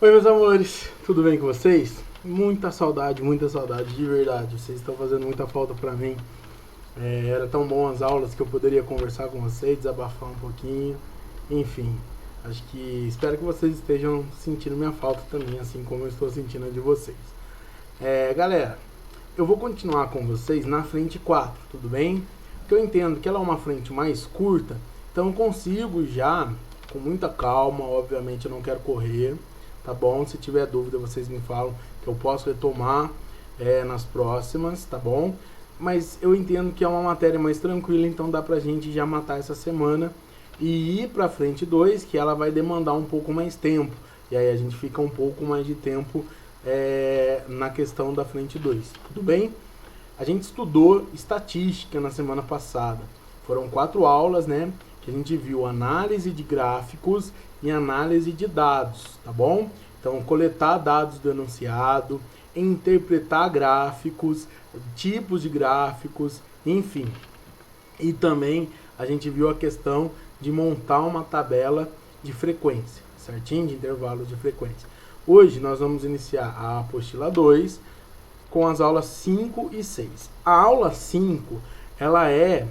Oi, meus amores, tudo bem com vocês? Muita saudade de verdade. Vocês estão fazendo muita falta pra mim. Era tão bom as aulas que eu poderia conversar com vocês, desabafar um pouquinho. Enfim, espero que vocês estejam sentindo minha falta também, assim como eu estou sentindo a de vocês. Galera, eu vou continuar com vocês na frente 4, tudo bem? Porque eu entendo que ela é uma frente mais curta, então eu consigo já, com muita calma, obviamente eu não quero correr, tá bom? Se tiver dúvida vocês me falam que eu posso retomar nas próximas, tá bom? Mas eu entendo que é uma matéria mais tranquila, então dá pra gente já matar essa semana e ir pra frente 2, que ela vai demandar um pouco mais tempo. E aí a gente fica um pouco mais de tempo na questão da frente 2, tudo bem? A gente estudou estatística na semana passada. Foram 4 aulas, né? Que a gente viu análise de gráficos e análise de dados, tá bom? Então, coletar dados do enunciado, interpretar gráficos, tipos de gráficos, enfim. E também a gente viu a questão de montar uma tabela de frequência, certinho? De intervalos de frequência. Hoje nós vamos iniciar a apostila 2 com as aulas 5 e 6. A aula 5, ela é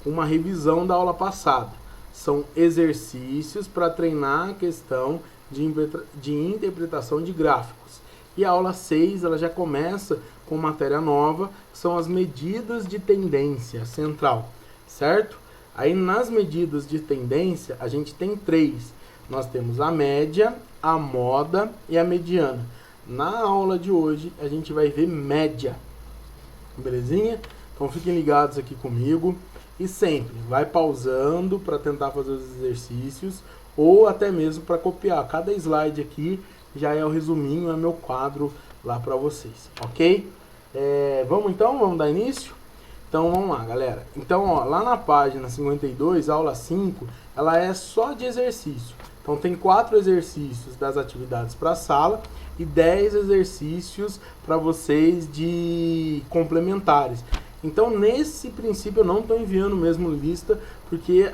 uma revisão da aula passada. São exercícios para treinar a questão de interpretação de gráficos. E a aula 6, ela já começa com matéria nova, que são as medidas de tendência central, certo? Aí nas medidas de tendência, a gente tem 3. Nós temos a média, a moda e a mediana. Na aula de hoje, a gente vai ver média, belezinha? Então fiquem ligados aqui comigo. E sempre, vai pausando para tentar fazer os exercícios ou até mesmo para copiar. Cada slide aqui já é o resuminho, é meu quadro lá para vocês, ok? Vamos dar início? Então vamos lá, galera. Então, ó, lá na página 52, aula 5, ela é só de exercício. Então tem 4 exercícios das atividades para a sala e 10 exercícios para vocês de complementares. Então, nesse princípio, eu não estou enviando mesmo lista, porque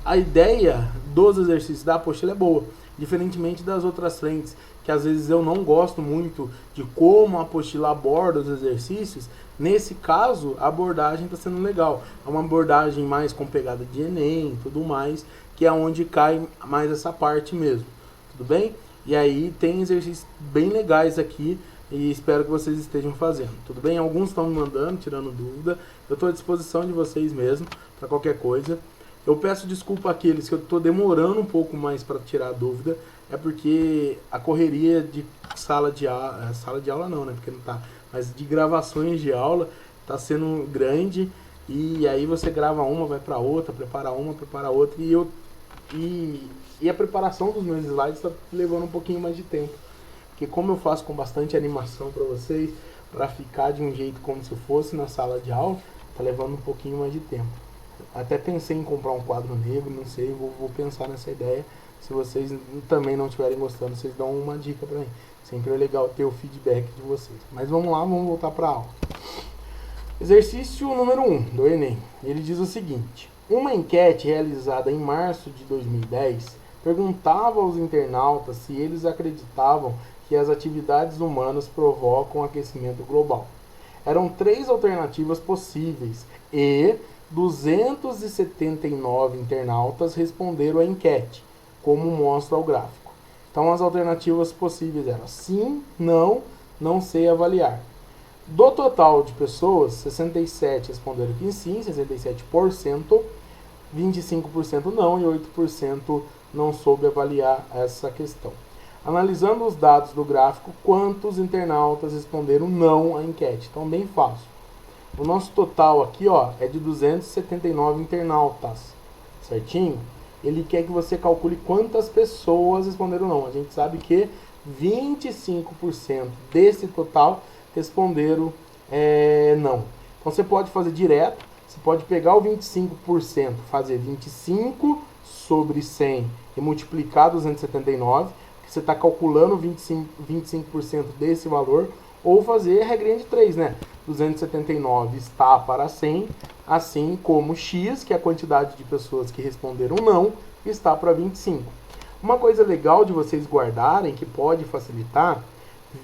a ideia dos exercícios da apostila é boa, diferentemente das outras frentes, que às vezes eu não gosto muito de como a apostila aborda os exercícios. Nesse caso, a abordagem está sendo legal. É uma abordagem mais com pegada de Enem e tudo mais, que é onde cai mais essa parte mesmo, tudo bem? E aí tem exercícios bem legais aqui, e espero que vocês estejam fazendo, tudo bem? Alguns estão me mandando, tirando dúvida. Eu estou à disposição de vocês mesmo, para qualquer coisa. Eu peço desculpa àqueles que eu estou demorando um pouco mais para tirar a dúvida. É porque a correria de sala de aula não, né? Porque não tá, mas de gravações de aula está sendo grande. E aí você grava uma, vai para outra, prepara uma, prepara outra. E a preparação dos meus slides está levando um pouquinho mais de tempo. Porque como eu faço com bastante animação para vocês, para ficar de um jeito como se fosse na sala de aula, tá levando um pouquinho mais de tempo. Até pensei em comprar um quadro negro, não sei, vou pensar nessa ideia. Se vocês também não estiverem gostando, vocês dão uma dica para mim. Sempre é legal ter o feedback de vocês. Mas vamos lá, vamos voltar para a aula. Exercício número 1 do Enem. Ele diz o seguinte: uma enquete realizada em março de 2010 perguntava aos internautas se eles acreditavam que as atividades humanas provocam aquecimento global. Eram 3 alternativas possíveis e 279 internautas responderam à enquete, como mostra o gráfico. Então as alternativas possíveis eram sim, não sei avaliar. Do total de pessoas, 67 responderam que sim, 67%, 25% não e 8% não soube avaliar essa questão. Analisando os dados do gráfico, quantos internautas responderam não à enquete? Então, bem fácil. O nosso total aqui, ó, é de 279 internautas, certinho? Ele quer que você calcule quantas pessoas responderam não. A gente sabe que 25% desse total responderam não. Então, você pode fazer direto. Você pode pegar o 25%, fazer 25 sobre 100 e multiplicar 279, que você está calculando 25% desse valor, ou fazer a regrinha de 3, né? 279 está para 100, assim como x, que é a quantidade de pessoas que responderam não, está para 25. Uma coisa legal de vocês guardarem, que pode facilitar,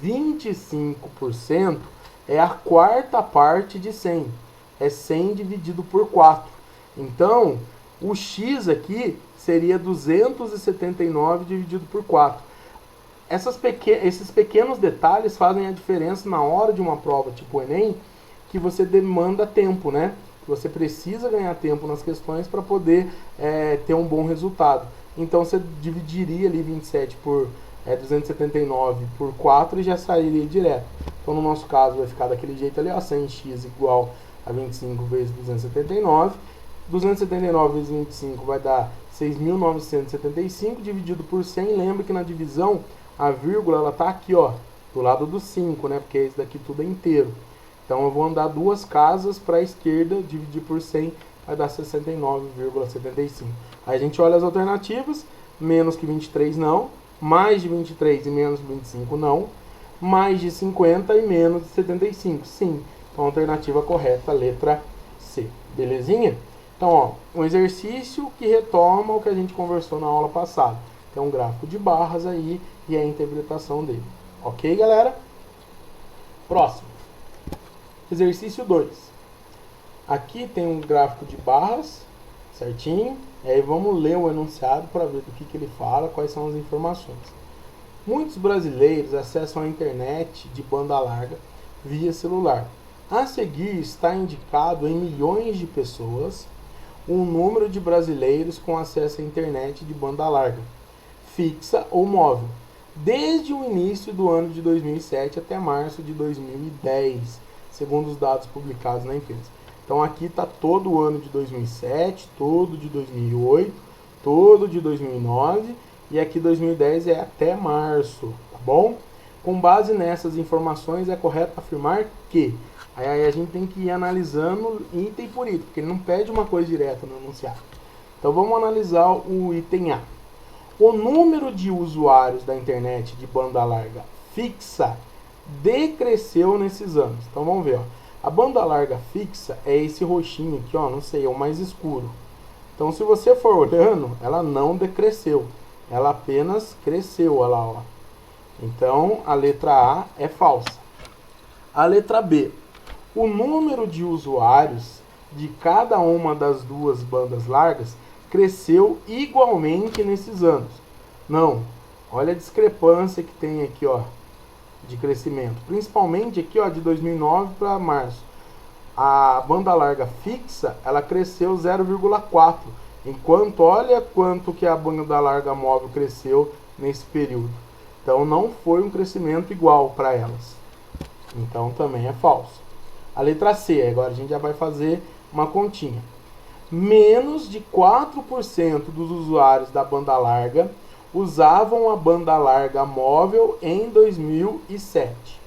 25% é a quarta parte de 100. É 100 dividido por 4. Então, o x aqui seria 279 dividido por 4. Esses pequenos detalhes fazem a diferença na hora de uma prova tipo Enem, que você demanda tempo, né? Você precisa ganhar tempo nas questões para poder ter um bom resultado. Então você dividiria ali 27 por 279 por 4 e já sairia direto. Então no nosso caso vai ficar daquele jeito ali, ó, 100x igual a 25 vezes 279. 279 vezes 25 vai dar 6.975 dividido por 100. Lembra que na divisão a vírgula ela tá aqui, ó, do lado do 5, né? Porque esse daqui tudo é inteiro. Então eu vou andar duas casas para a esquerda, dividir por 100, vai dar 69,75. Aí a gente olha as alternativas, menos que 23 não, mais de 23 e menos que 25 não, mais de 50 e menos de 75, sim. Então a alternativa correta, letra C. Belezinha? Então, ó, um exercício que retoma o que a gente conversou na aula passada. Tem um gráfico de barras aí e a interpretação dele. Ok, galera? Próximo. Exercício 2. Aqui tem um gráfico de barras, certinho? E aí vamos ler o enunciado para ver do que ele fala, quais são as informações. Muitos brasileiros acessam a internet de banda larga via celular. A seguir está indicado em milhões de pessoas o número de brasileiros com acesso à internet de banda larga, fixa ou móvel, desde o início do ano de 2007 até março de 2010, segundo os dados publicados na empresa. Então aqui está todo o ano de 2007, todo de 2008, todo de 2009 e aqui 2010 é até março, tá bom? Com base nessas informações é correto afirmar que... Aí a gente tem que ir analisando item por item, porque ele não pede uma coisa direta no enunciado. Então vamos analisar o item A. O número de usuários da internet de banda larga fixa decresceu nesses anos. Então vamos ver, ó. A banda larga fixa é esse roxinho aqui, ó, não sei, é o mais escuro. Então se você for olhando, ela não decresceu, ela apenas cresceu, olha lá, ó. Então a letra A é falsa. A letra B. O número de usuários de cada uma das duas bandas largas cresceu igualmente nesses anos. Não, olha a discrepância que tem aqui, ó, de crescimento. Principalmente aqui, ó, de 2009 para março. A banda larga fixa, ela cresceu 0,4. Enquanto, olha quanto que a banda larga móvel cresceu nesse período. Então não foi um crescimento igual para elas. Então também é falso. A letra C, agora a gente já vai fazer uma continha. Menos de 4% dos usuários da banda larga usavam a banda larga móvel em 2007.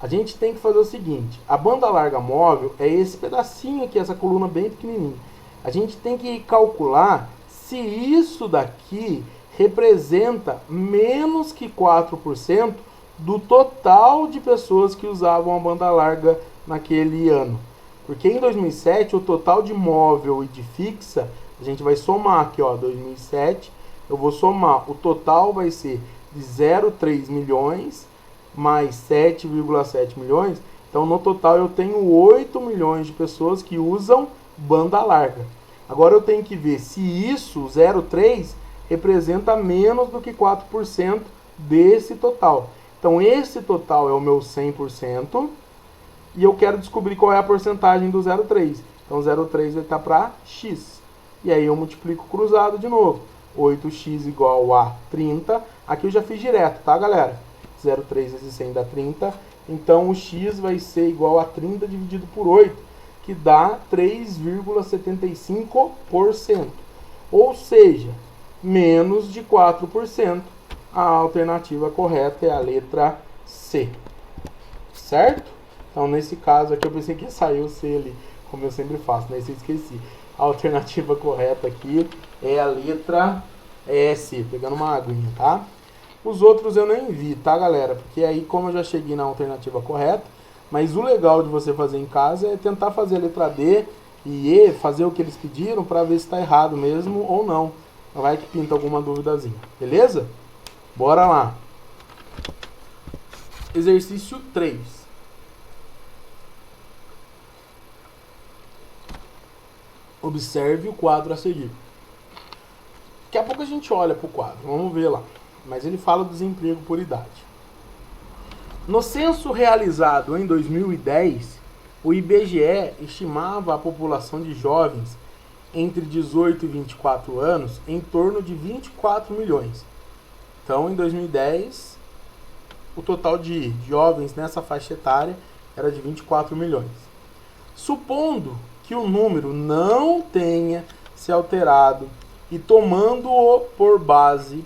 A gente tem que fazer o seguinte, a banda larga móvel é esse pedacinho aqui, essa coluna bem pequenininha. A gente tem que calcular se isso daqui representa menos que 4% do total de pessoas que usavam a banda larga naquele ano. Porque em 2007, o total de móvel e de fixa, a gente vai somar aqui, ó, 2007, eu vou somar, o total vai ser de 0,3 milhões mais 7,7 milhões. Então, no total, eu tenho 8 milhões de pessoas que usam banda larga. Agora, eu tenho que ver se isso, 0,3, representa menos do que 4% desse total. Então, esse total é o meu 100%. E eu quero descobrir qual é a porcentagem do 0,3. Então 0,3 vai estar para x. E aí eu multiplico cruzado de novo. 8x igual a 30. Aqui eu já fiz direto, tá, galera? 0,3 vezes 100 dá 30. Então o x vai ser igual a 30 dividido por 8, que dá 3,75%. Ou seja, menos de 4%. A alternativa correta é a letra C. Certo? Então, nesse caso aqui, eu pensei que ia sair o C ali, como eu sempre faço, né? Isso eu esqueci. A alternativa correta aqui é a letra S, pegando uma aguinha, tá? Os outros eu nem vi, tá, galera? Porque aí, como eu já cheguei na alternativa correta, mas o legal de você fazer em casa é tentar fazer a letra D e E, fazer o que eles pediram, para ver se está errado mesmo ou não. Vai que pinta alguma duvidazinha, beleza? Bora lá. Exercício 3. Observe o quadro a seguir. Daqui a pouco a gente olha para o quadro, vamos ver lá. Mas ele fala do desemprego por idade. No censo realizado em 2010, o IBGE estimava a população de jovens entre 18 e 24 anos em torno de 24 milhões. Então, em 2010, o total de jovens nessa faixa etária era de 24 milhões. Supondo que o número não tenha se alterado e tomando-o por base,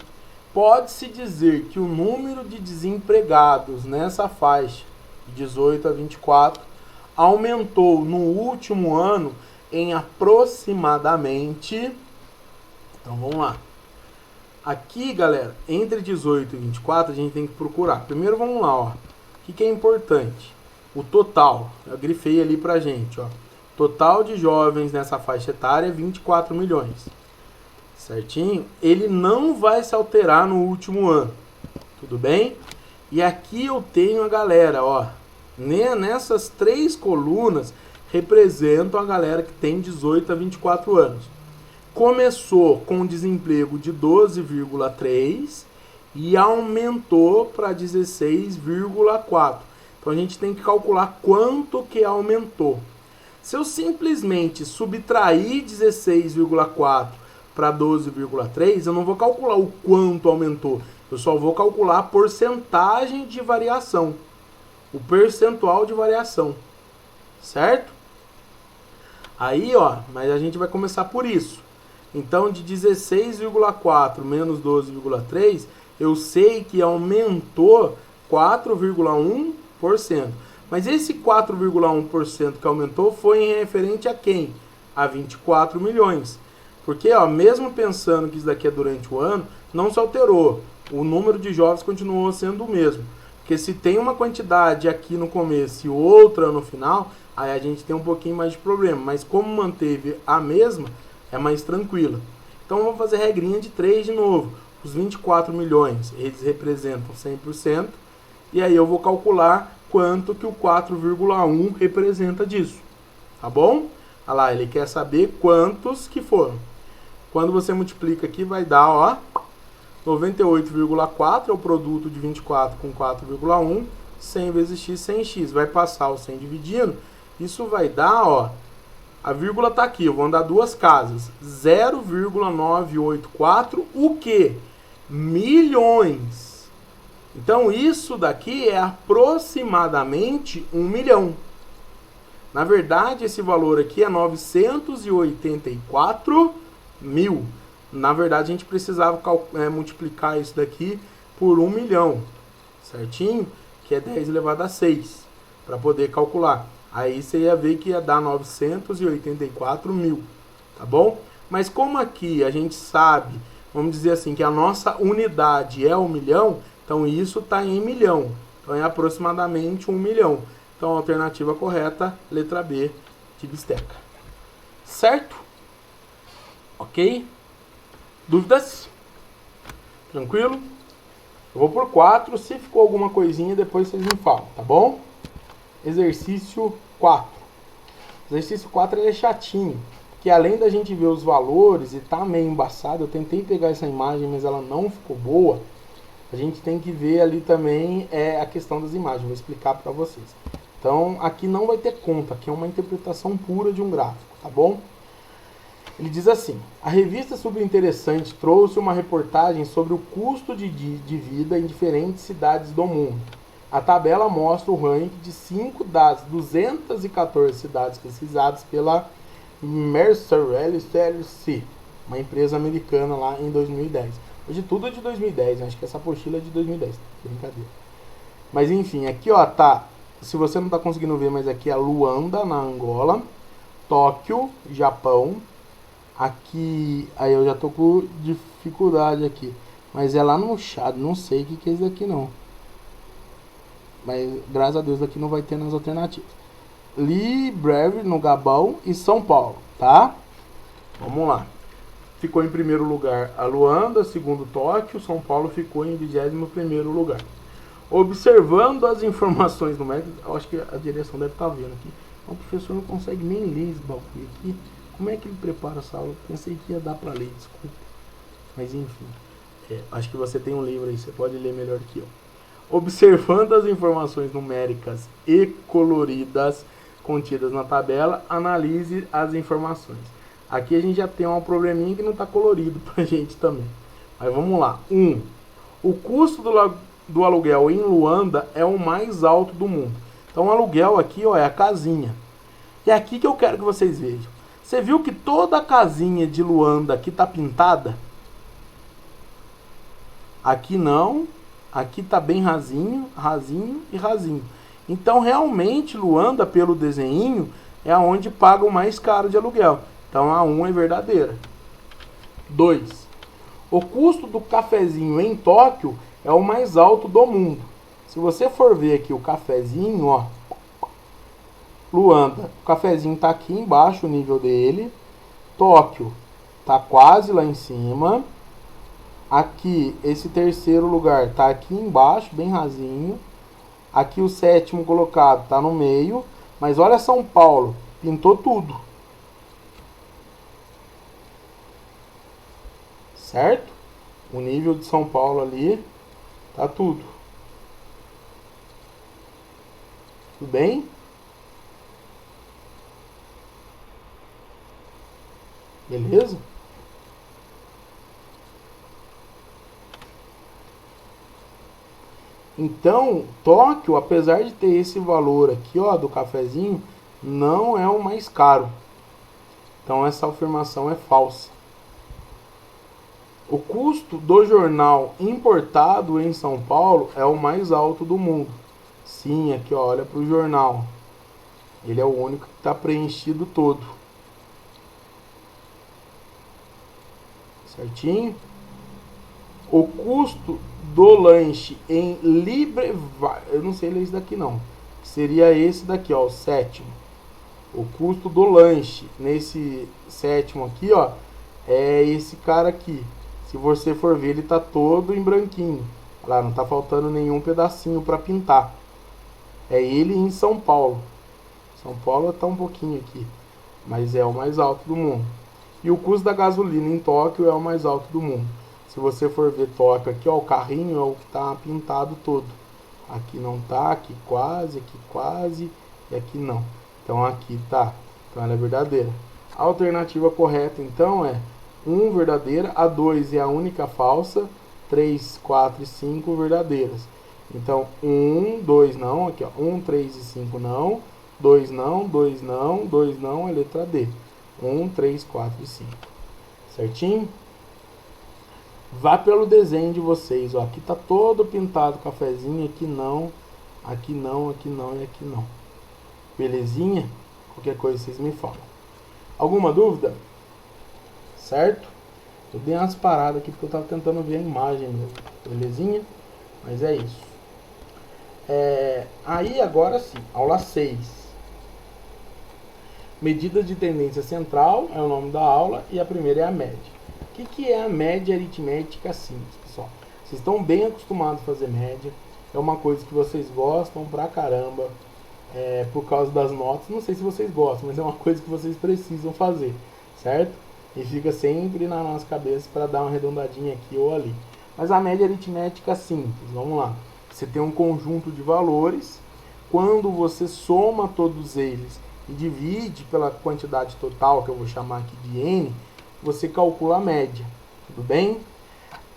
pode-se dizer que o número de desempregados nessa faixa de 18 a 24 aumentou no último ano em aproximadamente... Então vamos lá. Aqui, galera, entre 18 e 24 a gente tem que procurar. Primeiro vamos lá, ó. O que é importante? O total. Eu grifei ali pra gente, ó. Total de jovens nessa faixa etária é 24 milhões. Certinho? Ele não vai se alterar no último ano. Tudo bem? E aqui eu tenho a galera, ó. Nessas 3 colunas representam a galera que tem 18 a 24 anos. Começou com um desemprego de 12,3 e aumentou para 16,4. Então a gente tem que calcular quanto que aumentou. Se eu simplesmente subtrair 16,4 para 12,3, eu não vou calcular o quanto aumentou. Eu só vou calcular a porcentagem de variação. O percentual de variação. Certo? Aí, ó, mas a gente vai começar por isso. Então, de 16,4 menos 12,3, eu sei que aumentou 4,1%. Mas esse 4,1% que aumentou foi em referente a quem? A 24 milhões. Porque, ó, mesmo pensando que isso daqui é durante o ano, não se alterou. O número de jovens continuou sendo o mesmo. Porque se tem uma quantidade aqui no começo e outra no final, aí a gente tem um pouquinho mais de problema. Mas como manteve a mesma, é mais tranquila. Então vamos fazer regrinha de 3 de novo. Os 24 milhões, eles representam 100%. E aí eu vou calcular quanto que o 4,1 representa disso. Tá bom? Olha lá, ele quer saber quantos que foram. Quando você multiplica aqui, vai dar, ó, 98,4 é o produto de 24 com 4,1. 100 vezes x, 100x. Vai passar o 100 dividindo. Isso vai dar, ó, a vírgula está aqui, eu vou andar 2 casas. 0,984, o quê? Milhões. Então, isso daqui é aproximadamente 1 milhão. Na verdade, esse valor aqui é 984 mil. Na verdade, a gente precisava multiplicar isso daqui por 1 milhão. Certinho? Que é 10 elevado a 6. Para poder calcular. Aí você ia ver que ia dar 984 mil, tá bom? Mas como aqui a gente sabe, vamos dizer assim, que a nossa unidade é 1 milhão, então isso está em milhão. Então é aproximadamente 1 milhão. Então a alternativa correta, letra B, de bisteca. Certo? Ok? Dúvidas? Tranquilo? Eu vou por 4, se ficou alguma coisinha depois vocês me falam, tá bom? Exercício 4. Exercício 4 ele é chatinho, que além da gente ver os valores e tá meio embaçado, eu tentei pegar essa imagem, mas ela não ficou boa. A gente tem que ver ali também a questão das imagens, vou explicar para vocês. Então, aqui não vai ter conta, aqui é uma interpretação pura de um gráfico, tá bom? Ele diz assim: a revista Subinteressante trouxe uma reportagem sobre o custo de vida em diferentes cidades do mundo. A tabela mostra o ranking de 5 das 214 cidades pesquisadas pela Mercer LLC, uma empresa americana lá em 2010. Hoje tudo é de 2010, acho que essa apostila é de 2010, brincadeira. Mas enfim, aqui ó, tá, se você não tá conseguindo ver, mas aqui é Luanda, na Angola, Tóquio, Japão, aqui, aí eu já tô com dificuldade aqui, mas é lá no Chad, não sei o que é isso daqui não. Mas graças a Deus daqui não vai ter nas alternativas. Libreville no Gabão e São Paulo, tá? Vamos lá. ficou em primeiro lugar a Luanda, segundo Tóquio, São Paulo ficou em 21º lugar. Observando as informações numéricas, eu acho que a direção deve estar vendo aqui. O professor não consegue nem ler esse bagulho aqui. Como é que ele prepara essa aula? Pensei que ia dar para ler, desculpa. Mas enfim, acho que você tem um livro aí, você pode ler melhor que eu. Observando as informações numéricas e coloridas contidas na tabela, analise as informações. Aqui a gente já tem um probleminha que não está colorido pra gente também. Mas vamos lá. 1. O custo do aluguel em Luanda é o mais alto do mundo. Então o aluguel aqui, ó, é a casinha. E é aqui que eu quero que vocês vejam. Você viu que toda a casinha de Luanda aqui está pintada? Aqui não. Aqui está bem rasinho, rasinho e rasinho. Então realmente Luanda, pelo desenho, é onde paga o mais caro de aluguel. Então a 1 é verdadeira. 2. O custo do cafezinho em Tóquio é o mais alto do mundo. Se você for ver aqui o cafezinho, ó, Luanda, o cafezinho está aqui embaixo o nível dele. Tóquio está quase lá em cima. Aqui, esse terceiro lugar está aqui embaixo, bem rasinho. Aqui o sétimo colocado está no meio. Mas olha São Paulo, pintou tudo. Certo? O nível de São Paulo ali tá tudo. Tudo bem? Beleza? Então, Tóquio, apesar de ter esse valor aqui, ó, do cafezinho, não é o mais caro. Então essa afirmação é falsa. O custo do jornal importado em São Paulo é o mais alto do mundo. Sim, aqui ó, olha para o jornal. Ele é o único que está preenchido todo. Certinho? O custo do lanche em Librevar, eu não sei ler isso daqui não. Seria esse daqui, ó, o sétimo. O custo do lanche nesse sétimo aqui, ó, é esse cara aqui. Se você for ver, ele tá todo em branquinho. Olha lá, não tá faltando nenhum pedacinho para pintar. É ele em São Paulo. São Paulo tá um pouquinho aqui, mas é o mais alto do mundo. E o custo da gasolina em Tóquio é o mais alto do mundo. Se você for ver Tóquio aqui, ó, o carrinho é o que tá pintado todo. Aqui não tá, aqui quase, e aqui não. Então aqui tá. Então ela é verdadeira. A alternativa correta então é 1 verdadeira, a 2 é a única falsa, 3, 4 e 5 verdadeiras. Então 1, 2 não, aqui ó, 1, 3 e 5 não, 2 não, 2 não, 2 não, é letra D. 1, 3, 4 e 5. Certinho? Vá pelo desenho de vocês, ó. Aqui tá todo pintado cafezinho, aqui não, aqui não, aqui não e aqui não. Belezinha? Qualquer coisa vocês me falam. Alguma dúvida? Certo? Eu dei umas paradas aqui porque eu tava tentando ver a imagem mesmo. Belezinha? Mas é isso. Aí agora sim, aula 6. Medida de tendência central é o nome da aula e a primeira é a média. O que é a média aritmética simples, pessoal? Vocês estão bem acostumados a fazer média. É uma coisa que vocês gostam pra caramba. Por causa das notas. Não sei se vocês gostam, mas é uma coisa que vocês precisam fazer, certo? E fica sempre na nossa cabeça para dar uma arredondadinha aqui ou ali. Mas a média aritmética simples, vamos lá. Você tem um conjunto de valores. Quando você soma todos eles e divide pela quantidade total, que eu vou chamar aqui de N, você calcula a média, tudo bem?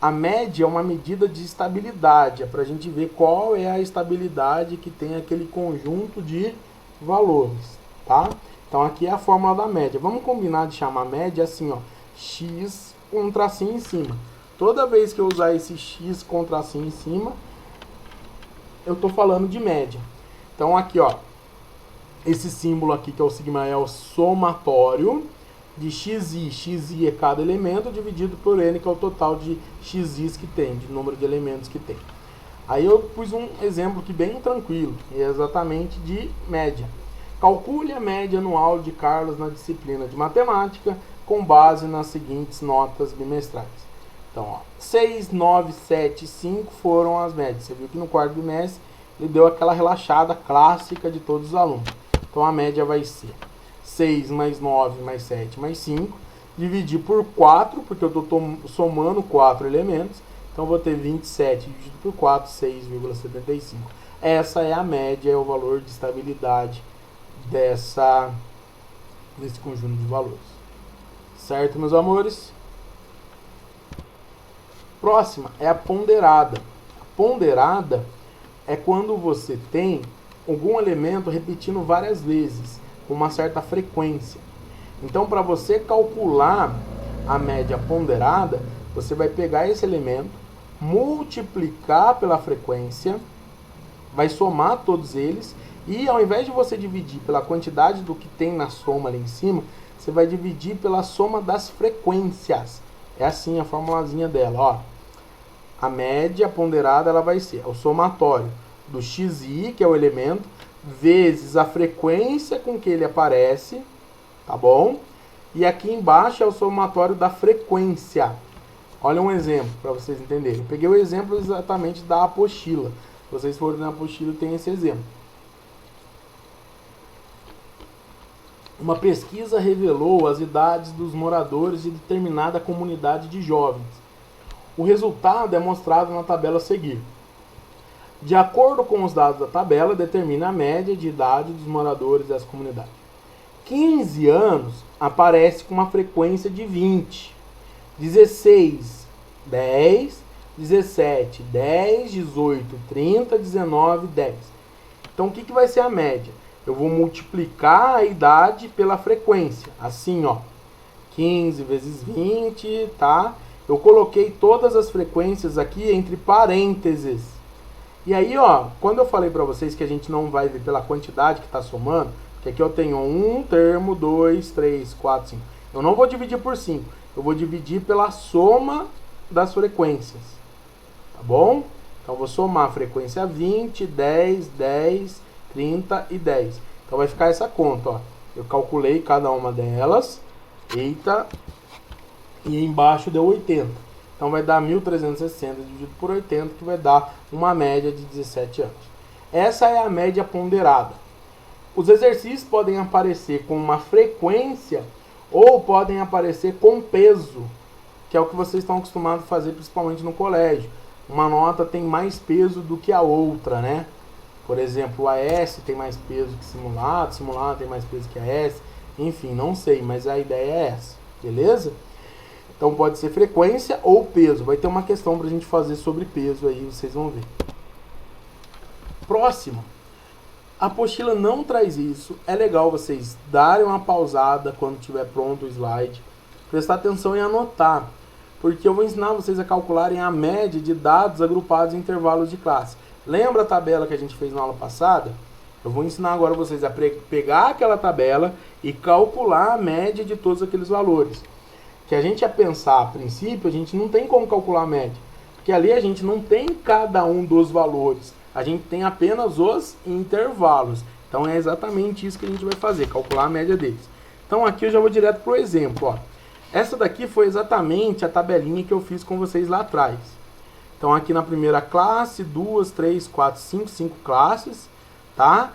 A média é uma medida de estabilidade, é para a gente ver qual é a estabilidade que tem aquele conjunto de valores, tá? Então aqui é a fórmula da média. Vamos combinar de chamar média assim, ó, x com um tracinho em cima. Toda vez que eu usar esse x com tracinho em cima, eu tô falando de média. Então aqui, ó, esse símbolo aqui que é o sigma é o somatório de xi. Xi é cada elemento dividido por n, que é o total de xis que tem, de número de elementos que tem. Aí eu pus um exemplo aqui bem tranquilo, é exatamente de média. Calcule a média anual de Carlos na disciplina de matemática com base nas seguintes notas bimestrais. Então, ó, 6, 9, 7 e 5 foram as médias. Você viu que no quarto bimestre ele deu aquela relaxada clássica de todos os alunos. Então, a média vai ser 6 mais 9 mais 7 mais 5. Dividir por 4, porque eu estou somando 4 elementos. Então, eu vou ter 27 dividido por 4, 6,75. Essa é a média, é o valor de estabilidade desse conjunto de valores. Certo, meus amores? Próxima é a ponderada. A ponderada é quando você tem algum elemento repetindo várias vezes, com uma certa frequência. Então, para você calcular a média ponderada, você vai pegar esse elemento, multiplicar pela frequência, vai somar todos eles, e ao invés de você dividir pela quantidade do que tem na soma ali em cima, você vai dividir pela soma das frequências. É assim a formulazinha dela, ó. A média ponderada ela vai ser o somatório do xi, que é o elemento, vezes a frequência com que ele aparece, tá bom? E aqui embaixo é o somatório da frequência. Olha um exemplo para vocês entenderem. Eu peguei o exemplo exatamente da apostila. Se vocês forem na apostila, tem esse exemplo. Uma pesquisa revelou as idades dos moradores de determinada comunidade de jovens. O resultado é mostrado na tabela a seguir. De acordo com os dados da tabela, determina a média de idade dos moradores dessa comunidade. 15 anos aparece com uma frequência de 20. 16, 10. 17, 10, 18, 30, 19, 10. Então, o que vai ser a média? Eu vou multiplicar a idade pela frequência. Assim, ó. 15 vezes 20, tá? Eu coloquei todas as frequências aqui entre parênteses. E aí, ó, quando eu falei para vocês que a gente não vai ver pela quantidade que está somando, que aqui eu tenho um termo, 2, 3, 4, 5. Eu não vou dividir por 5. Eu vou dividir pela soma das frequências. Tá bom? Então, eu vou somar a frequência 20, 10, 10, 30 e 10. Então, vai ficar essa conta, ó. Eu calculei cada uma delas. Eita. E embaixo deu 80. Então, vai dar 1.360 dividido por 80, que vai dar uma média de 17 anos. Essa é a média ponderada. Os exercícios podem aparecer com uma frequência ou podem aparecer com peso, que é o que vocês estão acostumados a fazer principalmente no colégio. Uma nota tem mais peso do que a outra, né? Por exemplo, a S tem mais peso que simulado, simulado tem mais peso que a S. Enfim, não sei, mas a ideia é essa, beleza? Então pode ser frequência ou peso. Vai ter uma questão pra gente fazer sobre peso aí, vocês vão ver. Próximo. A apostila não traz isso. É legal vocês darem uma pausada quando estiver pronto o slide. Prestar atenção e anotar. Porque eu vou ensinar vocês a calcularem a média de dados agrupados em intervalos de classe. Lembra a tabela que a gente fez na aula passada? Eu vou ensinar agora vocês a pegar aquela tabela e calcular a média de todos aqueles valores. Que a gente ia pensar, a princípio, a gente não tem como calcular a média. Porque ali a gente não tem cada um dos valores. A gente tem apenas os intervalos. Então é exatamente isso que a gente vai fazer, calcular a média deles. Então aqui eu já vou direto para o exemplo, ó. Essa daqui foi exatamente a tabelinha que eu fiz com vocês lá atrás. Então aqui na primeira classe, 2, 3, 4, 5 classes, tá?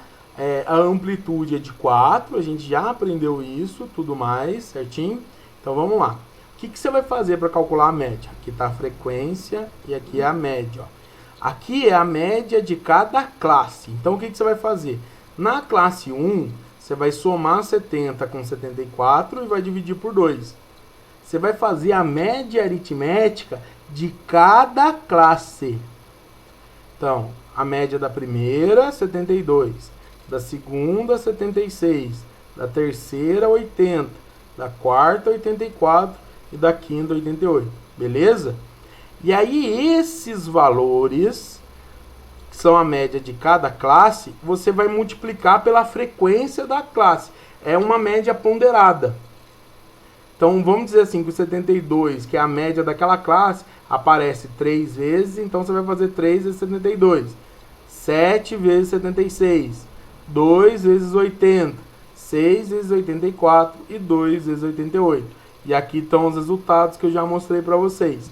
A amplitude é de 4, a gente já aprendeu isso, tudo mais, certinho? Então vamos lá. O que você vai fazer para calcular a média? Aqui está a frequência e aqui é a média, ó. Aqui é a média de cada classe. Então o que você vai fazer? Na classe 1, você vai somar 70 com 74 e vai dividir por 2. Você vai fazer a média aritmética de cada classe. Então, a média da primeira, 72. Da segunda, 76. Da terceira, 80. Da quarta, 84. E da quinta, 88. Beleza? E aí, esses valores, que são a média de cada classe, você vai multiplicar pela frequência da classe. É uma média ponderada. Então, vamos dizer assim, que o 72, que é a média daquela classe, aparece 3 vezes, então você vai fazer 3 vezes 72. 7 vezes 76. 2 vezes 80. 6 vezes 84 e 2 vezes 88. E aqui estão os resultados que eu já mostrei para vocês.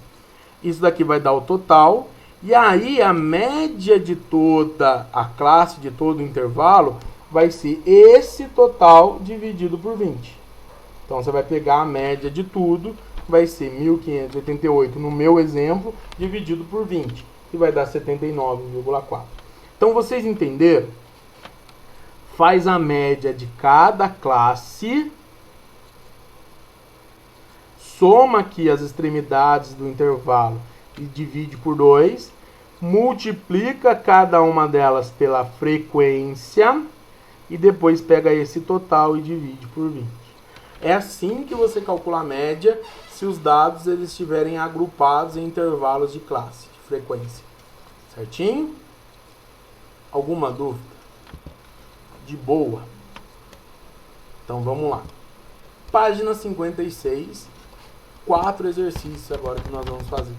Isso daqui vai dar o total. E aí a média de toda a classe, de todo o intervalo, vai ser esse total dividido por 20. Então você vai pegar a média de tudo, vai ser 1.588 no meu exemplo, dividido por 20, que vai dar 79,4. Então vocês entenderam? Faz a média de cada classe, soma aqui as extremidades do intervalo e divide por 2, multiplica cada uma delas pela frequência e depois pega esse total e divide por 20. É assim que você calcula a média se os dados eles estiverem agrupados em intervalos de classe, de frequência. Certinho? Alguma dúvida? De boa. Então vamos lá. Página 56, 4 exercícios agora que nós vamos fazer.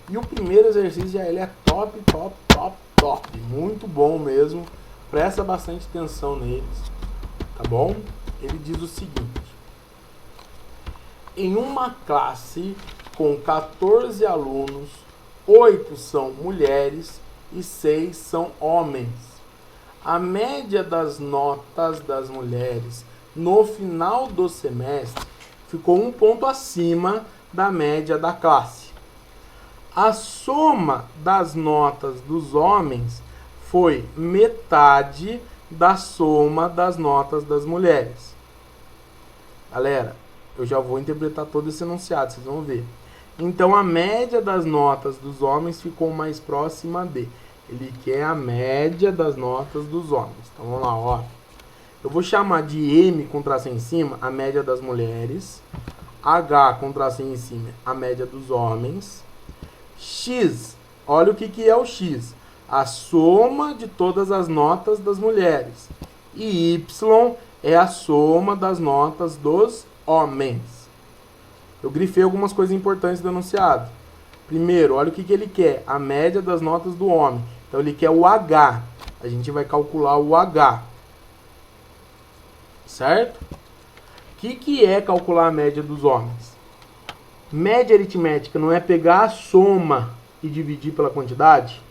E o primeiro exercício ele é top, top, top, top. Muito bom mesmo. Presta bastante atenção neles. Tá bom? Ele diz o seguinte. Em uma classe com 14 alunos, 8 são mulheres e 6 são homens. A média das notas das mulheres no final do semestre ficou 1 ponto acima da média da classe. A soma das notas dos homens foi metade da soma das notas das mulheres. Galera, eu já vou interpretar todo esse enunciado, vocês vão ver. Então, a média das notas dos homens ficou mais próxima de. Ele quer a média das notas dos homens. Então, vamos lá, ó. Eu vou chamar de M com tracinho em cima, a média das mulheres. H com tracinho em cima, a média dos homens. X, olha o que é o X. A soma de todas as notas das mulheres. E Y é a soma das notas dos homens. Eu grifei algumas coisas importantes do enunciado. Primeiro, olha o que ele quer. A média das notas do homem. Então, ele quer o H. A gente vai calcular o H. Certo? O que é calcular a média dos homens? Média aritmética não é pegar a soma e dividir pela quantidade?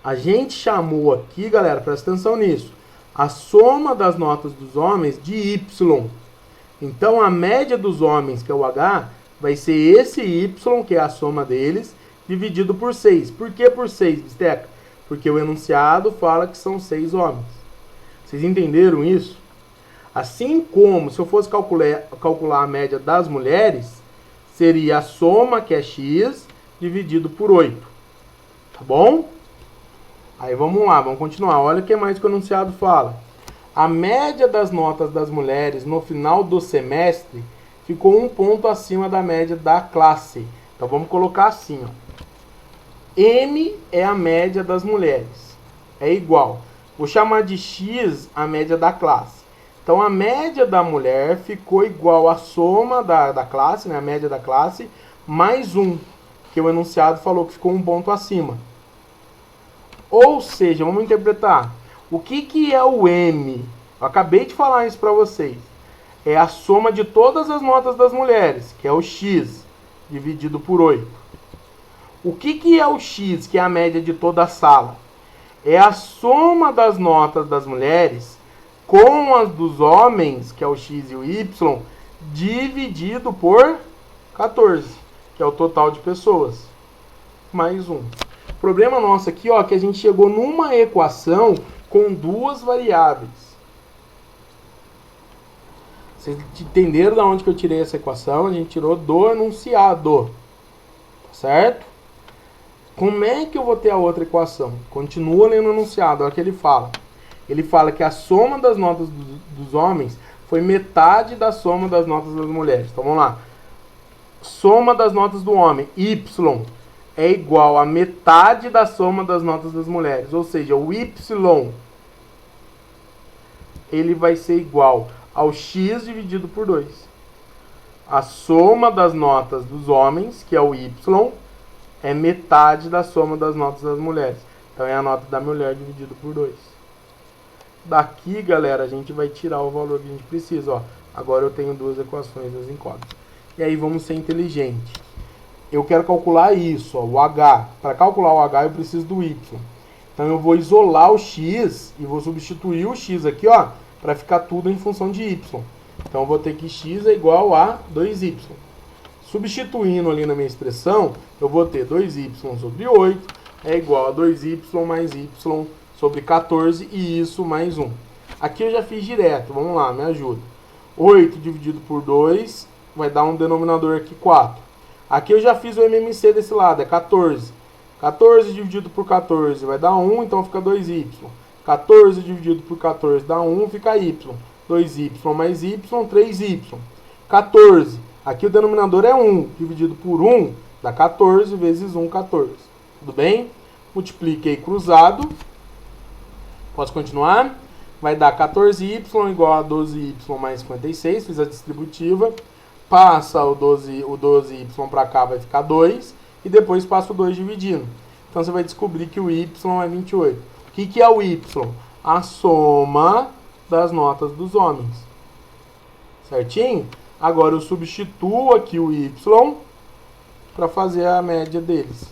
A gente chamou aqui, galera, presta atenção nisso, a soma das notas dos homens de Y. Então, a média dos homens, que é o H, vai ser esse Y, que é a soma deles, dividido por 6. Por que por 6, Bisteca? Porque o enunciado fala que são 6 homens. Vocês entenderam isso? Assim como, se eu fosse calcular a média das mulheres, seria a soma, que é X, dividido por 8. Tá bom? Aí vamos lá, vamos continuar. Olha o que mais que o enunciado fala. A média das notas das mulheres no final do semestre ficou 1 ponto acima da média da classe. Então vamos colocar assim, ó. M é a média das mulheres. É igual. Vou chamar de X a média da classe. Então a média da mulher ficou igual à soma da classe, né, a média da classe, mais 1, que o enunciado falou que ficou 1 ponto acima. Ou seja, vamos interpretar. O que é o M? Eu acabei de falar isso para vocês. É a soma de todas as notas das mulheres, que é o X, dividido por 8. O que é o X, que é a média de toda a sala? É a soma das notas das mulheres com as dos homens, que é o X e o Y, dividido por 14, que é o total de pessoas, mais 1. O problema nosso aqui, ó, que a gente chegou numa equação com 2 variáveis. Vocês entenderam de onde que eu tirei essa equação? A gente tirou do enunciado, certo? Como é que eu vou ter a outra equação? Continua lendo o enunciado, olha o que ele fala. Ele fala que a soma das notas dos homens foi metade da soma das notas das mulheres. Então, vamos lá. Soma das notas do homem, Y, é igual a metade da soma das notas das mulheres. Ou seja, o Y, ele vai ser igual ao X dividido por 2. A soma das notas dos homens, que é o Y, é metade da soma das notas das mulheres. Então, é a nota da mulher dividido por 2. Daqui, galera, a gente vai tirar o valor que a gente precisa. Ó. Agora eu tenho 2 equações das incógnitas. E aí vamos ser inteligentes. Eu quero calcular isso, ó, o H. Para calcular o H eu preciso do Y. Então eu vou isolar o X e vou substituir o X aqui, ó, para ficar tudo em função de Y. Então eu vou ter que X é igual a 2Y. Substituindo ali na minha expressão, eu vou ter 2Y sobre 8 é igual a 2Y mais Y sobre 14 e isso mais 1. Aqui eu já fiz direto, vamos lá, me ajuda. 8 dividido por 2 vai dar um denominador aqui 4. Aqui eu já fiz o MMC desse lado, é 14. 14 dividido por 14 vai dar 1, então fica 2Y. 14 dividido por 14 dá 1, fica Y. 2Y mais Y, 3Y. 14. Aqui o denominador é 1, dividido por 1 dá 14 vezes 1, 14. Tudo bem? Multipliquei cruzado. Posso continuar? Vai dar 14y igual a 12y mais 56, fiz a distributiva. Passa o 12y para cá, vai ficar 2. E depois passa o 2 dividindo. Então você vai descobrir que o y é 28. O que é o y? A soma das notas dos homens. Certinho? Agora eu substituo aqui o y para fazer a média deles.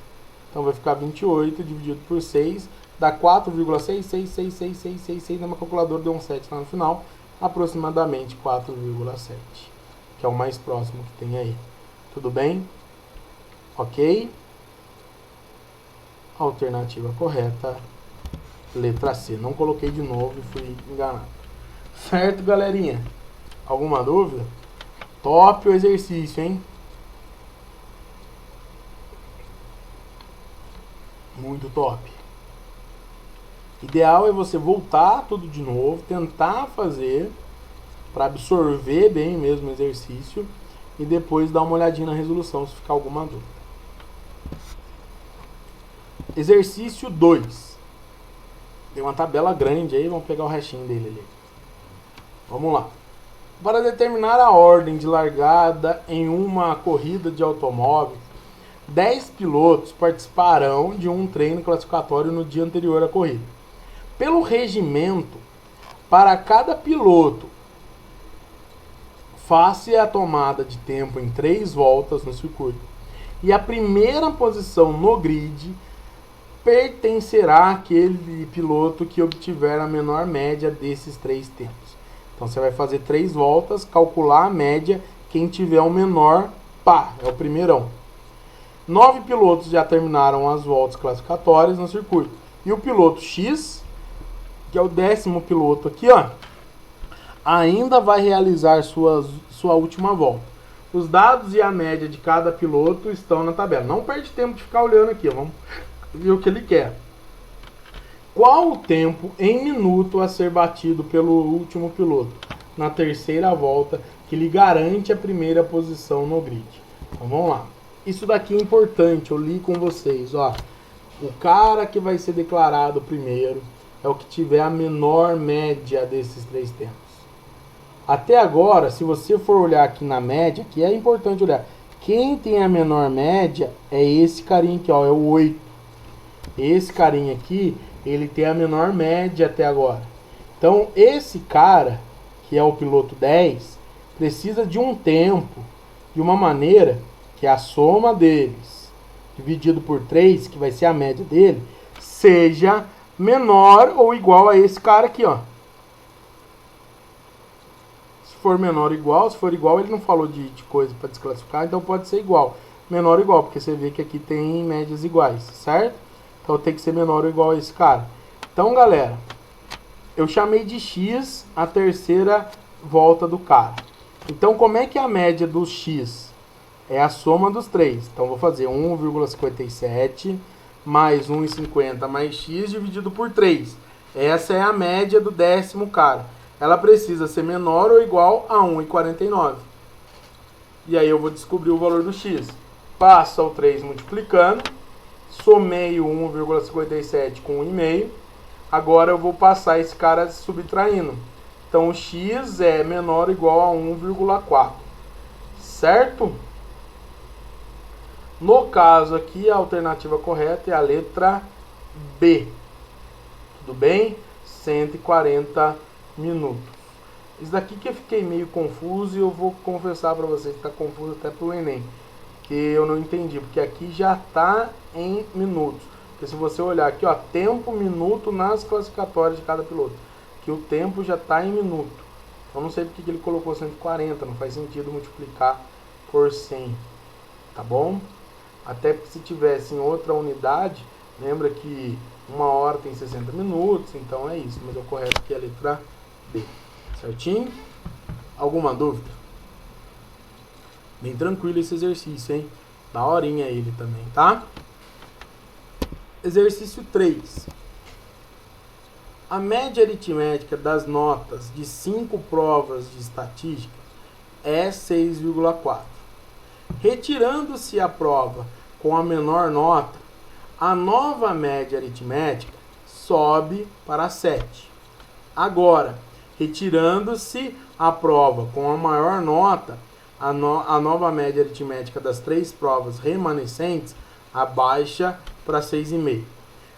Então vai ficar 28 dividido por 6, dá 4,6666666. Na minha calculadora deu um 7 lá no final, aproximadamente 4,7, que é o mais próximo que tem aí. Tudo bem? Ok? Alternativa correta, letra C. Não coloquei de novo e fui enganado. Certo, galerinha? Alguma dúvida? Top o exercício, hein? Muito top. Ideal é você voltar tudo de novo, tentar fazer para absorver bem mesmo o exercício e depois dar uma olhadinha na resolução se ficar alguma dúvida. Exercício 2. Tem uma tabela grande aí, vamos pegar o restinho dele ali. Vamos lá. Para determinar a ordem de largada em uma corrida de automóvel, 10 pilotos participarão de um treino classificatório no dia anterior à corrida. Pelo regimento, para cada piloto, faça a tomada de tempo em 3 voltas no circuito. E a primeira posição no grid pertencerá àquele piloto que obtiver a menor média desses 3 tempos. Então você vai fazer 3 voltas, calcular a média, quem tiver o menor, pá, é o primeirão. 9 pilotos já terminaram as voltas classificatórias no circuito. E o piloto X, que é o 10º piloto aqui, ó, ainda vai realizar sua última volta. Os dados e a média de cada piloto estão na tabela. Não perde tempo de ficar olhando aqui, vamos ver o que ele quer. Qual o tempo em minuto a ser batido pelo último piloto na terceira volta que lhe garante a primeira posição no grid? Então vamos lá. Isso daqui é importante, eu li com vocês, ó. O cara que vai ser declarado primeiro é o que tiver a menor média desses 3 tempos. Até agora, se você for olhar aqui na média, que é importante olhar, quem tem a menor média é esse carinha aqui, ó, é o 8. Esse carinha aqui, ele tem a menor média até agora. Então, esse cara, que é o piloto 10, precisa de um tempo, de uma maneira que a soma deles, dividido por 3, que vai ser a média dele, seja menor ou igual a esse cara aqui, ó. Se for menor ou igual, se for igual, ele não falou de coisa para desclassificar, então pode ser igual. Menor ou igual, porque você vê que aqui tem médias iguais, certo? Então tem que ser menor ou igual a esse cara. Então, galera, eu chamei de X a terceira volta do cara. Então, como é que é a média do X? É a soma dos 3. Então, vou fazer 1,57 mais 1,50 mais X dividido por 3. Essa é a média do 10º cara. Ela precisa ser menor ou igual a 1,49. E aí eu vou descobrir o valor do X. Passa o 3 multiplicando. Somei o 1,57 com 1,5. Agora eu vou passar esse cara subtraindo. Então o X é menor ou igual a 1,4. Certo? No caso aqui, a alternativa correta é a letra B. Tudo bem? 140 minutos. Isso daqui que eu fiquei meio confuso e eu vou confessar para vocês que está confuso até pro Enem. Que eu não entendi, porque aqui já está em minutos. Porque se você olhar aqui, ó, tempo, minuto nas classificatórias de cada piloto. Que o tempo já está em minuto. Eu não sei porque que ele colocou 140, não faz sentido multiplicar por 100. Tá bom? Até porque se tivesse em outra unidade, lembra que 1 hora tem 60 minutos, então é isso. Mas o correto aqui é a letra B. Certinho? Alguma dúvida? Bem tranquilo esse exercício, hein? Daorinha ele também, tá? Exercício 3. A média aritmética das notas de 5 provas de estatística é 6,4. Retirando-se a prova com a menor nota, a nova média aritmética sobe para 7. Agora, retirando-se a prova com a maior nota, a nova média aritmética das 3 provas remanescentes abaixa para 6,5.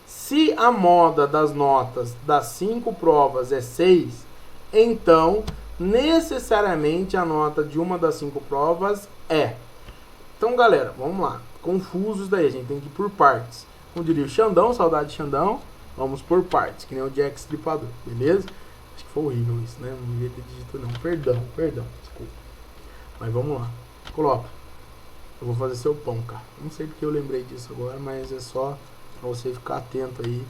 Se a moda das notas das 5 provas é 6, então necessariamente a nota de uma das 5 provas é. Então, galera, vamos lá. Confusos daí, a gente tem que ir por partes. Como diria o Xandão, saudade de Xandão, vamos por partes, que nem o Jack Stripador, beleza? Acho que foi horrível isso, né? Não devia ter dito não. Perdão, desculpa. Mas vamos lá. Coloca. Eu vou fazer seu pão, cara. Não sei porque eu lembrei disso agora, mas é só pra você ficar atento aí.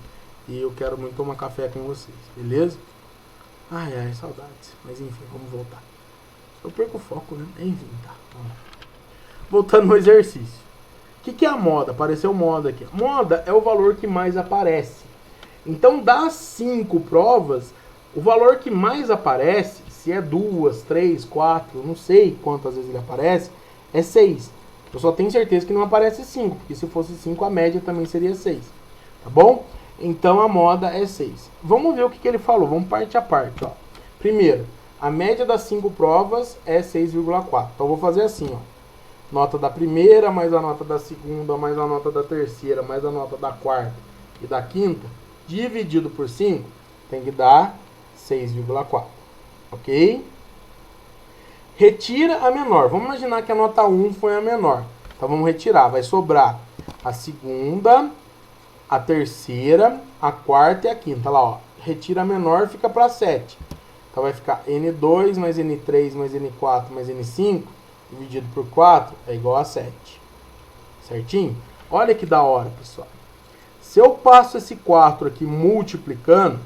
E eu quero muito tomar café com vocês, beleza? Ai, saudades. Mas enfim, vamos voltar. Eu perco o foco, né? Enfim, tá. Vamos lá. Voltando no exercício. O que é a moda? Apareceu moda aqui. Moda é o valor que mais aparece. Então, das 5 provas, o valor que mais aparece, se é 2, 3, 4, não sei quantas vezes ele aparece, é 6. Eu só tenho certeza que não aparece 5, porque se fosse 5, a média também seria 6. Tá bom? Então, a moda é 6. Vamos ver o que ele falou. Vamos parte a parte. Ó. Primeiro, a média das 5 provas é 6,4. Então, eu vou fazer assim, ó. Nota da primeira, mais a nota da segunda, mais a nota da terceira, mais a nota da quarta e da quinta, dividido por 5, tem que dar 6,4. Ok? Retira a menor. Vamos imaginar que a nota 1 foi a menor. Então vamos retirar. Vai sobrar a segunda, a terceira, a quarta e a quinta. Lá, ó. Retira a menor, fica para 7. Então vai ficar N2 mais N3 mais N4 mais N5 dividido por 4 é igual a 7. Certinho? Olha que da hora, pessoal. Se eu passo esse 4 aqui multiplicando,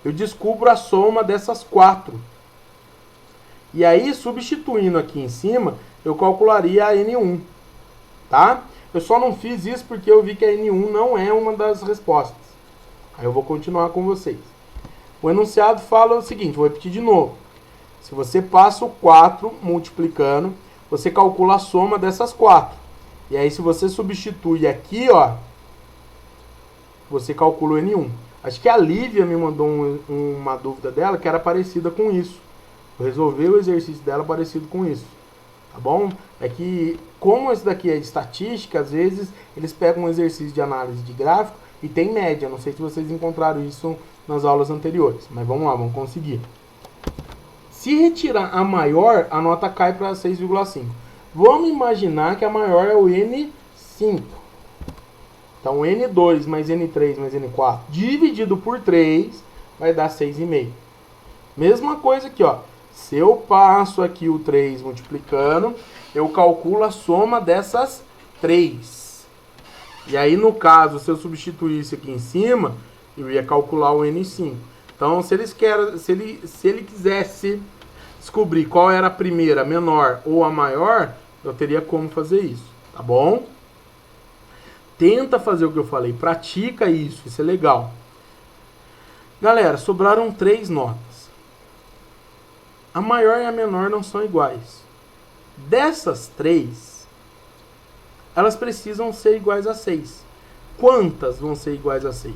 eu descubro a soma dessas 4. E aí, substituindo aqui em cima, eu calcularia a N1. Tá? Eu só não fiz isso porque eu vi que a N1 não é uma das respostas. Aí eu vou continuar com vocês. O enunciado fala o seguinte, vou repetir de novo. Se você passa o 4 multiplicando, você calcula a soma dessas 4. E aí, se você substitui aqui, ó, você calcula o N1. Acho que a Lívia me mandou uma dúvida dela que era parecida com isso. Eu resolvi o exercício dela parecido com isso. Tá bom? É que, como esse daqui é de estatística, às vezes eles pegam um exercício de análise de gráfico e tem média. Não sei se vocês encontraram isso nas aulas anteriores. Mas vamos lá, vamos conseguir. Se retirar a maior, a nota cai para 6,5. Vamos imaginar que a maior é o N5. Então, N2 mais N3 mais N4 dividido por 3 vai dar 6,5. Mesma coisa aqui, ó. Se eu passo aqui o 3 multiplicando, eu calculo a soma dessas 3. E aí, no caso, se eu substituísse aqui em cima, eu ia calcular o N5. Então, se ele quisesse descobrir qual era a primeira, a menor ou a maior, eu teria como fazer isso, tá bom? Tenta fazer o que eu falei, pratica isso é legal. Galera, sobraram 3 notas. A maior e a menor não são iguais. Dessas 3, elas precisam ser iguais a 6. Quantas vão ser iguais a 6?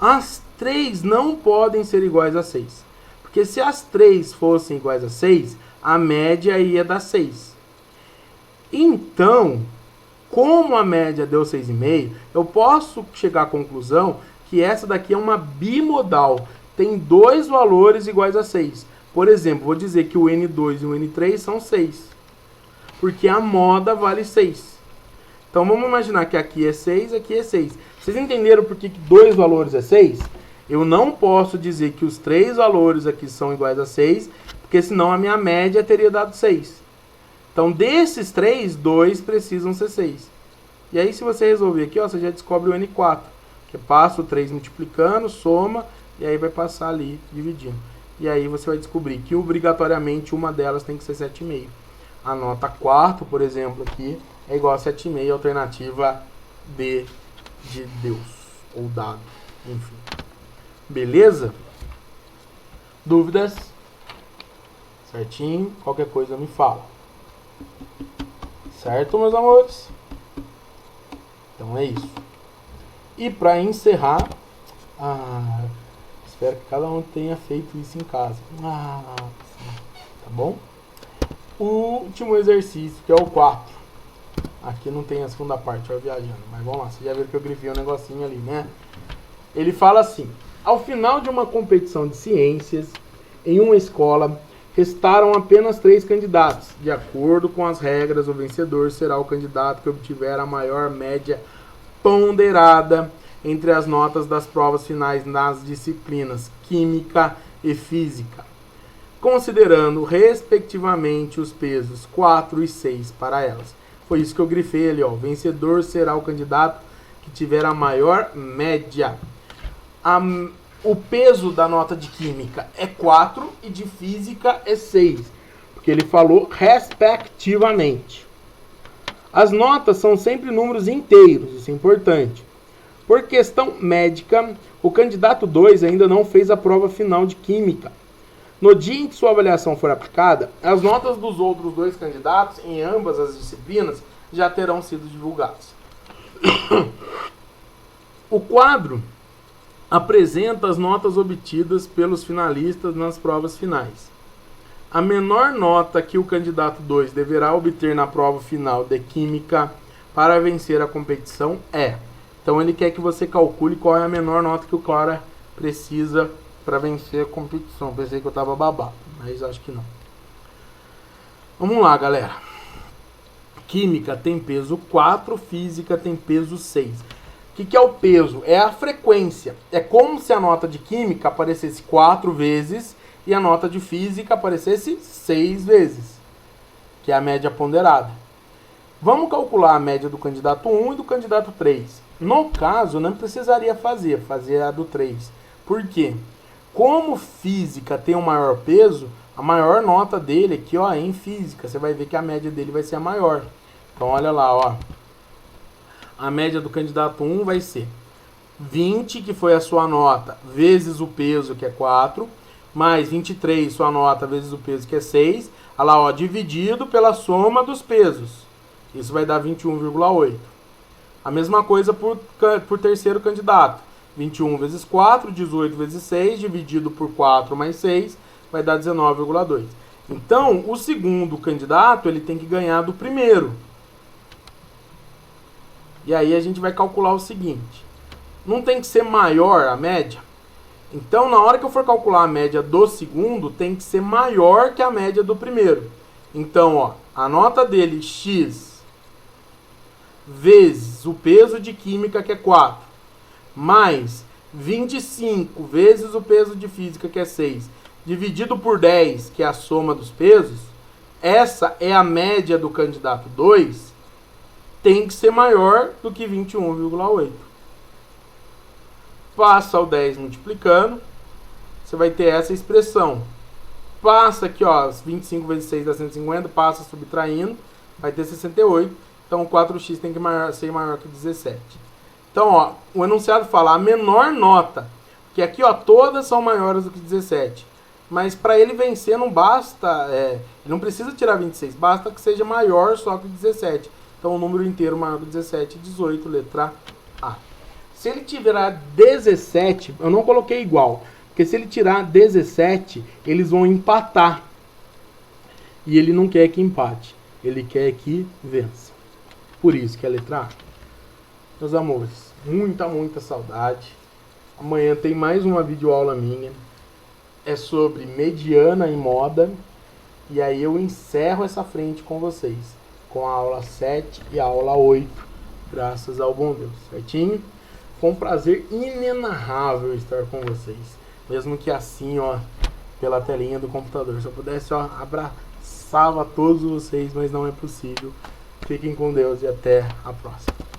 As 3 não podem ser iguais a 6. Porque se as 3 fossem iguais a 6, a média ia dar 6. Então, como a média deu 6,5, eu posso chegar à conclusão que essa daqui é uma bimodal. Tem 2 valores iguais a 6. Por exemplo, vou dizer que o N2 e o N3 são 6. Porque a moda vale 6. Então vamos imaginar que aqui é 6, aqui é 6. Vocês entenderam por que dois valores é 6? Eu não posso dizer que os três valores aqui são iguais a 6, porque senão a minha média teria dado 6. Então desses três, 2 precisam ser 6. E aí se você resolver aqui, ó, você já descobre o N4. Que passa o 3 multiplicando, soma, e aí vai passar ali dividindo. E aí você vai descobrir que obrigatoriamente uma delas tem que ser 7,5. A nota 4, por exemplo, aqui é igual a 7,5, alternativa D de Deus, ou dado, enfim. Beleza? Dúvidas? Certinho? Qualquer coisa me fala. Certo, meus amores? Então é isso. E para encerrar, espero que cada um tenha feito isso em casa. Tá bom? O último exercício, que é o 4. Aqui não tem a segunda parte, ó, viajando. Mas vamos lá, vocês já viram que eu grifei um negocinho ali, né? Ele fala assim: ao final de uma competição de ciências, em uma escola, restaram apenas 3 candidatos. De acordo com as regras, o vencedor será o candidato que obtiver a maior média ponderada entre as notas das provas finais nas disciplinas Química e Física, considerando respectivamente os pesos 4 e 6 para elas. Foi isso que eu grifei ali, ó. O vencedor será o candidato que tiver a maior média. O peso da nota de Química é 4 e de Física é 6, porque ele falou respectivamente. As notas são sempre números inteiros, isso é importante. Por questão médica, o candidato 2 ainda não fez a prova final de Química. No dia em que sua avaliação for aplicada, as notas dos outros 2 candidatos em ambas as disciplinas já terão sido divulgadas. O quadro apresenta as notas obtidas pelos finalistas nas provas finais. A menor nota que o candidato 2 deverá obter na prova final de Química para vencer a competição é... Então ele quer que você calcule qual é a menor nota que o cara precisa para vencer a competição. Pensei que eu tava babado, mas acho que não. Vamos lá, galera. Química tem peso 4, Física tem peso 6. O que é o peso? É a frequência. É como se a nota de Química aparecesse 4 vezes e a nota de Física aparecesse 6 vezes, que é a média ponderada. Vamos calcular a média do candidato 1 e do candidato 3. No caso, não precisaria fazer a do 3. Por quê? Como Física tem um maior peso, a maior nota dele aqui, ó, é em Física. Você vai ver que a média dele vai ser a maior. Então, olha lá, ó. A média do candidato 1 vai ser 20, que foi a sua nota, vezes o peso, que é 4, mais 23, sua nota, vezes o peso, que é 6. Olha lá, ó, dividido pela soma dos pesos. Isso vai dar 21,8. A mesma coisa por terceiro candidato. 21 vezes 4, 18 vezes 6, dividido por 4 mais 6, vai dar 19,2. Então, o segundo candidato, ele tem que ganhar do primeiro. E aí a gente vai calcular o seguinte. Não tem que ser maior a média? Então, na hora que eu for calcular a média do segundo, tem que ser maior que a média do primeiro. Então, ó, a nota dele, X, vezes o peso de Química, que é 4, mais 25 vezes o peso de Física, que é 6, dividido por 10, que é a soma dos pesos, essa é a média do candidato 2, tem que ser maior do que 21,8. Passa o 10 multiplicando, você vai ter essa expressão. Passa aqui, ó, 25 vezes 6 dá 150, passa subtraindo, vai ter 68. Então, o 4x tem que ser maior que 17. Então, ó, o enunciado fala a menor nota, que aqui, ó, todas são maiores do que 17. Mas para ele vencer não basta, ele não precisa tirar 26, basta que seja maior só que 17. Então, o número inteiro maior que 17, 18, letra A. Se ele tirar 17, eu não coloquei igual, porque se ele tirar 17, eles vão empatar. E ele não quer que empate, ele quer que vença. Por isso que é a letra A. Meus amores, muita saudade. Amanhã tem mais uma videoaula minha. é sobre mediana e moda. E aí eu encerro essa frente com vocês, com a aula 7 e a aula 8, graças ao bom Deus, certinho? Foi um prazer inenarrável estar com vocês, mesmo que assim, ó, pela telinha do computador. Se eu pudesse, ó, abraçava todos vocês, mas não é possível. Fiquem com Deus e até a próxima.